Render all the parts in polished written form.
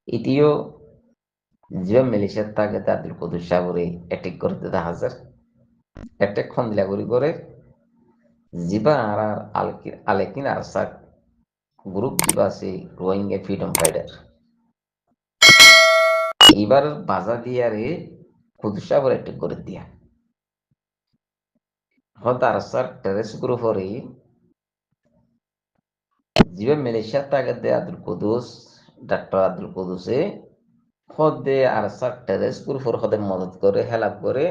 ইটিও যে মালয়েশিয়ার তাকে তাদের কুদুস সাগরে অ্যাটাক করতে দেখা যায় অ্যাটাক খন্দিলা করে জিবা আর আলেকিন আর সাক গ্রুপ জিবা আছে রোহিঙ্গা ফ্রিডম ফাইটার এবার বাজা দিয়ারে কুদুস সাগর অ্যাটাক করে দিয়া হত আর সাক টেরেস গ্রুপরে জিবা মালয়েশিয়ার তাকে আব্দুল কুদুস ডক্টর আব্দুল কুদুসে হদে আর সাক টেরেস গ্রুপর হদে মদত করে হেল্প করে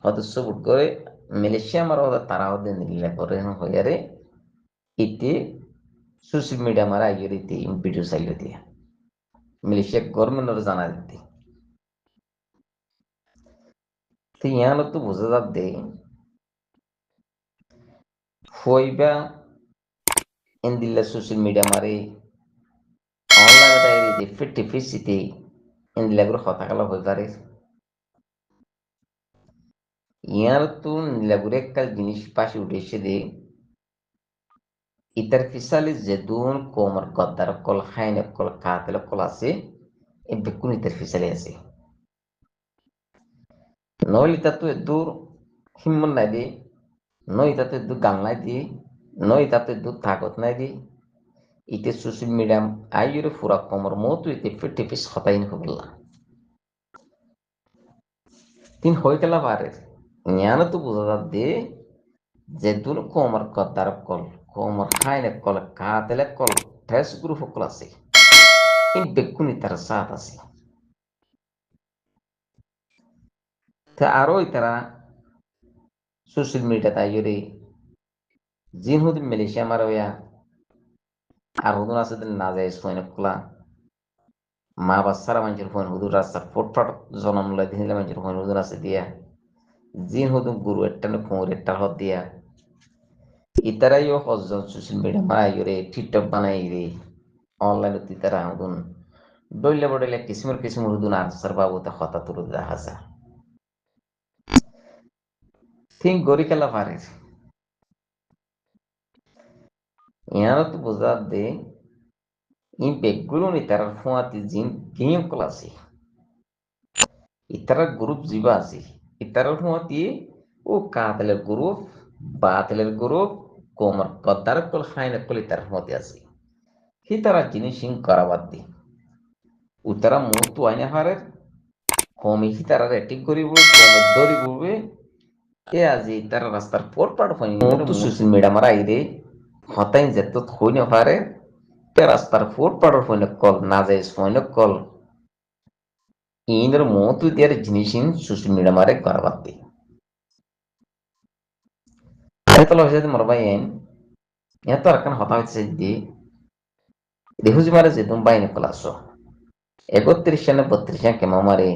হয়তো সবুট করে মালয়েশিয়া আমার ওদের তারা ওদের নিলে করে হইয়ারে ইতি সোশ্যাল মিডিয়া মারা আইয়ের ইতি ভিডিও চাইলে দিয়ে মালয়েশিয়া গভর্নমেন্টের জানা দিতে তো ইয়ানো তো বোঝা যাবে হইবা ইন্দিল্লা সোশ্যাল মিডিয়া মারে অনলাইনে তাই দিতে ফিফটি ফিসিতে ইন্দিল্লা করে কথা কালা হয়ে পারে ইয়ার তো নিলাগুরে একটা জিনিস পাশে উঠে এসে দে ইতার ফিসালি যেদুন কোমর গদ্দার কল খাইনে কল কাতেল কল আছে এ বেকুন ইতার ফিসালি আছে নইলে তা তো দূর হিম্মত নাই দি নই তাতে দু গাল নাই দি নই তাতে দু তাকত নাই দি ইতে সোশ্যাল মিডিয়াম আইয়ের ফুরা কমর মতো ইতে ফিফটি ফিস হতাইন হবলা তিন হয়ে গেল পারে ইয়ানো তো বোঝা যাবে যেদুন কোমর গদ্দার কল কোমর খাইনে কল কাতেলে কল ঠেস গ্রুপ কল আছে ইন বেকুনি তার সাথ আছে তা আরো তারা সোশ্যাল মিডিয়াতে আইয়েরে জিন হুদিন মালয়েশিয়া মারোয়া আর হুদুন আছে না যায় ফোন খোলা মা বাচ্চারা মানুষের ফোন হুদুর রাস্তা ফুটফাট জনম লাই দিলে মানুষের ফোন হুদুর আছে দিয়া জিন হুদুন গুরু একটা কুমুর একটা হদ দিয়া ইতারাইও হজন সোশ্যাল মিডিয়া মারাই রে টিকটক বানাই রে অনলাইন ইতারা হুদুন ডইলে বডইলে কিসিমের হুদুন আনসার বাবুতে হতা তুলে দেখা যায় থিং গরি খেলা পারে ইয়ারও তো বোঝা দে ই বেগগুলো নি তার ফুয়াতি জিন গেম ক্লাসে ইতারা গ্রুপ জিবা আছে ইতারা ফুয়াতি ও কাতেলের গ্রুপ বাতেলের গ্রুপ কোমর কদ্দার কল খাইন কল ইতার ফুয়াতি আছে হি তারা জিনিস হিং করাবাদ দি উতারা মুতু আইনে হারে কমে হি তারা রেটিং করিব কমে দরি বলবে এ আজি তারা রাস্তার পর পাড় ফাইন মুতু সোশ্যাল মিডিয়া মারা আইরে হতাইন যেত হইনে পারে তে রাস্তার ফোর পাড়র ফইন কল না যায় ফইন কল ইনের মতো দিয়ার জিনিসিন সোশ্যাল মিডিয়া মারে গড়বাতে এতলা হইছে মরবা এন এত আর কান হতা হইছে দি দেহুজি মারে যে তুমি বাইনে ক্লাস 31 সালে 32 সালে কেমন মারে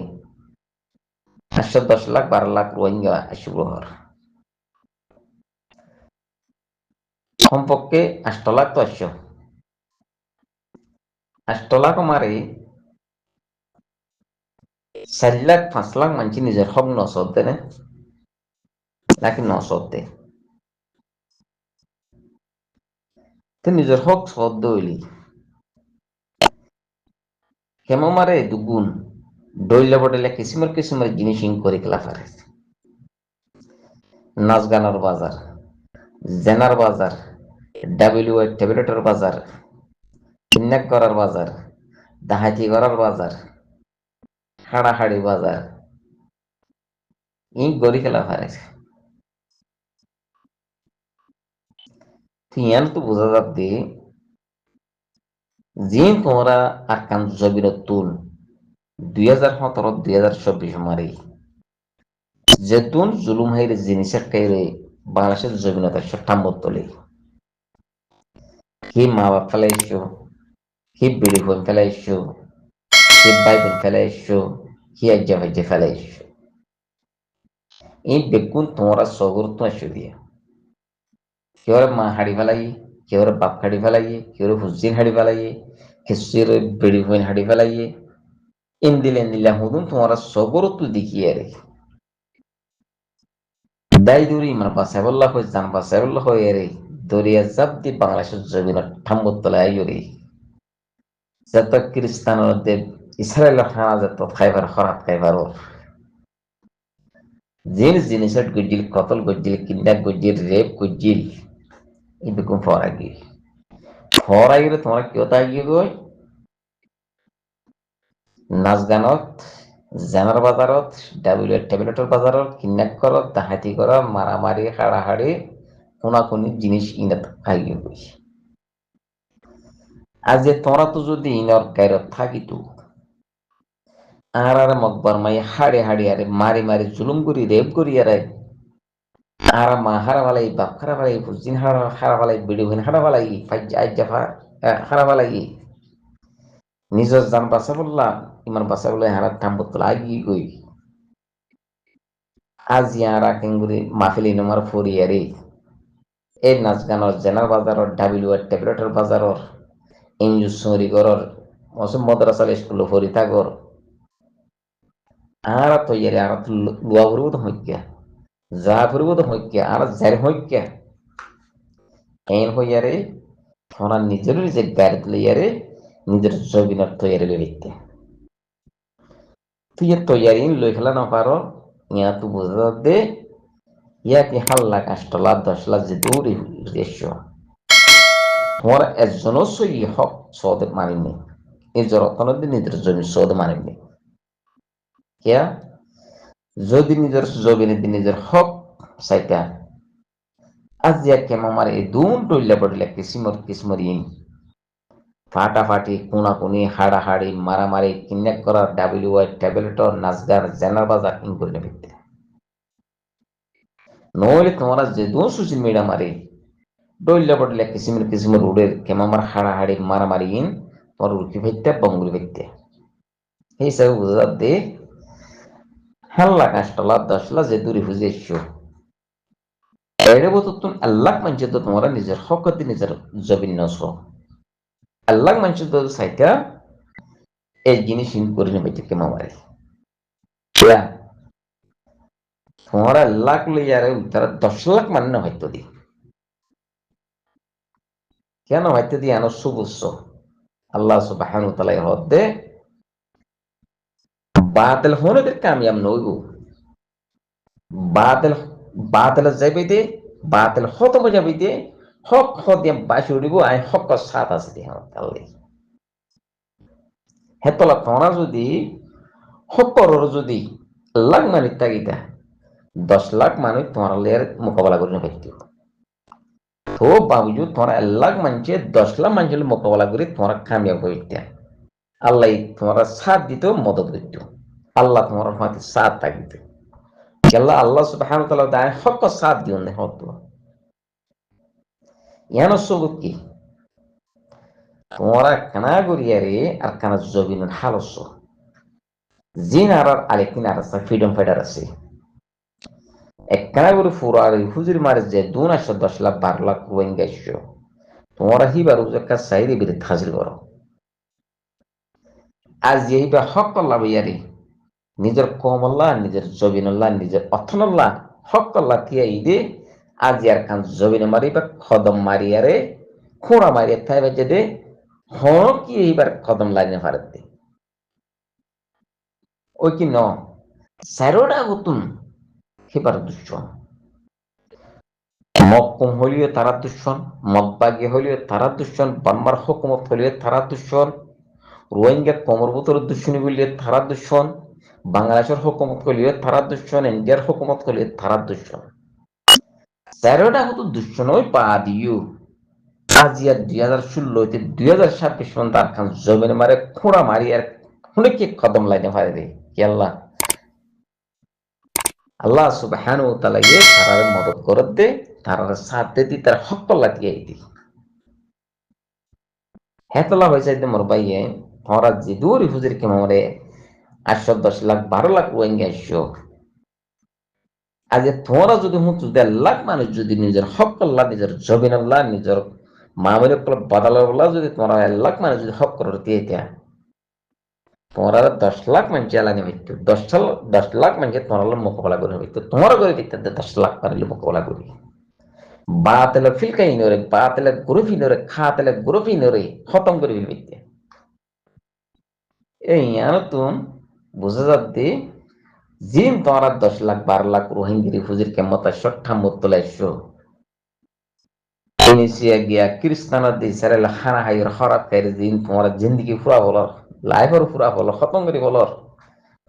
810 লাখ 12 লাখ রোহিঙ্গা শুভহর কমপক্ষে 8 লাখ তো 8 লাখ মারে 4 লাখ 5 লাখ মানছি নিজের হক নসদ দেনে নাকি নসদ দে তো নিজের হক সদ দইলি কেমন মারে দুগুণ ডইলে বডলে কিসিমের জিনিস ইন করে খেলা পারে নাচ গানের বাজার জেনার বাজার ডাব্লিউ ট্যাবলেটের বাজার কিডন্যাপ করার বাজার ডাহাতি করার বাজার হাড়াহাড়ি বাজার ই গড়ি খেলা পারে ইয়ান তো বোঝা যাবে জিন তোমরা আকান জবির তুল 2017 2024 মারি যেতুন জুলুম হাইরে জিনিসের কাইরে বাংলাদেশের জমিনতা সঠাম্বর তোলে হি মা বাপ ফেলাইছো হি বিড়ি ফোন ফেলাইছো হি বাইবেল ফেলাইছো হি আজ্জা ভাজ্জা ফেলাইছো এই বেগুন তোমরা সগর তো আসো দিয়ে কেউরে মা হাড়ি ফেলাই কেউরে বাপ হাড়ি ফেলাই কেউরে হুসিন হাড়ি ফেলাই হিসের বিড়ি ফোন হাড়ি ফেলাই ইন্দিলা হুদুন তোমরা সগর তো দেখিয়ে রে দাই দূরি মানে বাসাইবল্লাহ হয়ে জান বাসাইবল্লাহ হয়ে রে দরিয়া জাপ দি বাংলাদেশের জমিন ঠাম্বর তলায় আইয়ো রে যত খ্রিস্টানের মধ্যে ইসরায়েলের খানা যত খাইবার খরাত খাইবার জিনিসের গজ্জিল কতল গজ্জিল কিডন্যাপ গজ্জিল রেপ গজ্জিল এরকম ফরাগিলে তোমার কেউ তাগিয়ে গই নাচ গানত জেনার বাজারত ট্যাবলেটের বাজারত কিডন্যাপ করত ডাহাতি করা মারামারি হাড়াহাড়ি কোনাকুনি জিনিস ইনাত খাইয়ে গই আজ যে তোরা তো যদি ইনর গায়রত থাকিত আর মকবর মাই হাড়ে হাড়ি আরে মারি মারি জুলুম করি রেপ করি আরে আর মা হারা বালাই বাপ হারা বালাই ফুজিন হারা বালাই বিড়ি ভিন হারা বালাই ফাইজা আইজা হারা বালাই নিজের জান বাঁচা বললাম ইমান বাঁচা বলে হারা টাম্বত লাগি গই আজ ইয়ারা কেঙ্গুরি মাহফিলি নমার ফরিয়ারে এই নাচ গানের জেনার বাজারর ডাবিলুয়ার ট্যাবলেটের বাজারর ইঞ্জু সরি গরর মৌসুম মাদ্রাসা স্কুল ফরি থাকর আর তো ইয়ারে আর তো লুয়া ফুরব তো হইক্যা যা ফুরব তো হইক্যা আর যার হইক্যা এন হইয়ারে ওনার নিজের গাড়ি লইয়ারে নিজের জবিনের তৈয়ারি লইতে তুই তৈয়ারি লই ফেলা না পারো ইয়া তু বুঝা দে ইয়া কি হাল্লা কাষ্টলা 10 লাখ যে দূরে দেশ তোমার একজনও সই হক সৌদে মানিনি নিজের অর্থনৈতিক নিজের জমি সৌদে মানিনি কিয়া যদি নিজের জমিনে নিজের হক চাইতা আজ ইয়া কেমন আমার এই দুন টইলা পড়লে কিসমর ইন ফাটাফাটি কোনাকুনি হাড়াহাড়ি মারামারি কিডন্যাপ করা ডাব্লিউআই ট্যাবলেটর নাচগার জেনার বাজার ইন করে নেবে নইলে তোমরা যে দু সোশ্যাল মিডিয়া মারি ডইলা পড়লে কিসমর রোডের কেমামার হাড়াহাড়ি মারামারি ইন তোমার রুকি ভাইতে বঙ্গুলি ভাইতে এই সব বুঝা দে হাল্লা কাষ্টলা 10 লাখ যে দূরে খুঁজে এসছো এর বছর তুমি আল্লাহ মানছে তো তোমরা নিজের হক নিজের জবিন নছ আল্লাহ মানছে তো সাইটা এই জিনিস ইন করে নেবে কেমামারি তোমার লাখ লইয়ারে তারা 10 লাখ মানে হয়তো দি কেন হয়তো দি আনো সুবুস আল্লাহ সুবহানাহু ওয়া তাআলা হদে বাতিল হনদের কামিয়াব নইব বাতিল বাতিল যাইবে বাতিল খতম যাবে দে হক খদিয়াম বাসি উড়িব আই হক সাথ আছে দি আল্লাহ হেতলা তোমরা যদি হকর যদি লাখ মানে তাগিতা 10 লাখ মানুষ তোমার মোকাবেলা করে পাইতো তো বাবুজু তোমার 1 লাখ মানুষে 10 লাখ মানুষের মোকাবেলা করে তোমার কামিয়াব হইতে আল্লাহ তোমার সাথ দিত মদত করত আল্লাহ তোমার হাতে সাথ থাকিত কেল্লা আল্লাহ সুবহানাহু ওয়া তাআলা দায় হক সাথ দিও না হতো ইয়ানো সবুত কি তোমার কানা গরিয়ারে আর কানা জবিনের হালস জিন আর আরেকদিন আর ফ্রিডম ফাইটার আছে একখানা করে ফুরার হুজুর মারে যে 10 লাখ 12 লাখ রোহিঙ্গা এসছো তোমরা হিবার একটা সাইডে বিরুদ্ধে হাজির করো আজ এইবা হক আল্লাহ বইয়ারি নিজের কমল্লাহ নিজের জবিনুল্লাহ নিজের অথনুল্লাহ হক আল্লাহ তিয়া ইদে আজ ইয়ার খান জবিনে মারি বা খদম মারিয়ারে খোঁড়া মারিয়া থাই বাজে দে হন কি এইবার কদম লাইনে ভারত দে ওই কি ন স্যারোডা গুতুন হিবার দুশ্মন মক্কুম হলিও তারা দুশ্মন মগবাগি হলিও তারা দুশ্মন বাম্মার হুকুমত হলিও তারা দুশ্মন রোহিঙ্গা কমরবতর দুশ্মনী বলিয়ে তারা দুশ্মন বাংলাদেশের হুকুমত হলিও তারা দুশ্মন ইন্ডিয়ার হুকুমত হলিও তারা দুশ্মন স্যারোডা হতো দুশ্মন ওই পা দিও আজিয়া 2016 হইতে 2026 পর্যন্ত আর খান জমিনে মারে খোঁড়া মারি আর শুনে কি কদম লাইনে ফারে রে কি আল্লাহ আল্লাহ সুবহানাহু ওয়া তাআলা তারারে মদত করে দে তারারে সাথ দে দি তার হক লাগিয়ে দি হেতলা হয়েছে মোর ভাইয়ে তোমরা যে দূরি হুজুর কে মরে 8-10 লাখ 12 লাখ রোহিঙ্গা আসছো আজ তোমরা যদি হুঁচু 1.5 লাখ মানুষ যদি নিজের হক আল্লাহ নিজের জবিন আল্লাহ নিজের মামুলের বদলা যদি তোমরা 1 লাখ মানুষ যদি হক করে দিয়ে দেয়া তোমরা 10 লাখ মানুষ জ্বালানি হইতো 10 লাখ মানুষ তোমরা মোকাবেলা করে হইতো তোমরা করে দিতে 10 লাখ পারলে মোকাবেলা করি বাতিল ফিলকাই নরে বাতিল গ্রুপই নরে খাতিল গ্রুপই নরে খতম করে দিতে এই নতুন বুঝা যাচ্ছে জিন তোমার 10 লাখ 12 লাখ রোহিঙ্গি রিফিউজির কেমত সঠা মত তোলাইছো ইনিশিয়া গিয়া খ্রিস্টান দি সারেল খানা হাইর খরাত খাইর জিন তোমার জিন্দগি পুরা বলর লাইফর পুরা বল খতম করে বলর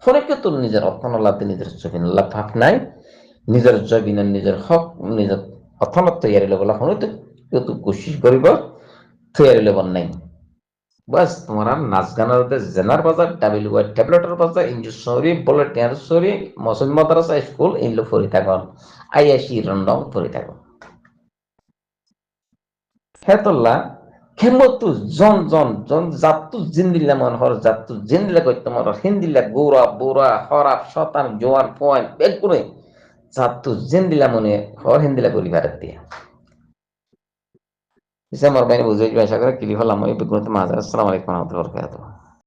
ফরেকে তোর নিজের অর্থনলাতে নিজের জমিন ভাব নাই নিজের জমিনের নিজের হক নিজের অর্থনত তৈরি লব হয়তো কেউ তো কোশিশ করিব তৈরি লব নাই বাস তোমার নাচ গানের জেনার বাজার ডাবিল ওয়াই ট্যাবলেটের বাজার ইঞ্জু সরি বলে টেয়ার সরি মসজিদ মাদ্রাসা স্কুল ইনলো ফরি থাকুন আইআইসি রন্ডং ফরি থাকুন হেতল্লা খেমতু জন জন জন জাতু জিন্দিল্লা মন হর জাতু জিন্দিল্লা কইতে মর হিন্দিল্লা গৌরা বোরা হরাপ শতান জোয়ান পয়েন্ট বেলকুনে জাতু জিন্দিল্লা মনে হর হিন্দিল্লা বলি ভারত দিয়ে ইসে আমার বাইরে বুঝে আশা করে কিলি হলাম ওই বিগুণতে মাঝার আসসালামু আলাইকুম ওয়া রাহমাতুল্লাহি ওয়া বারাকাতুহু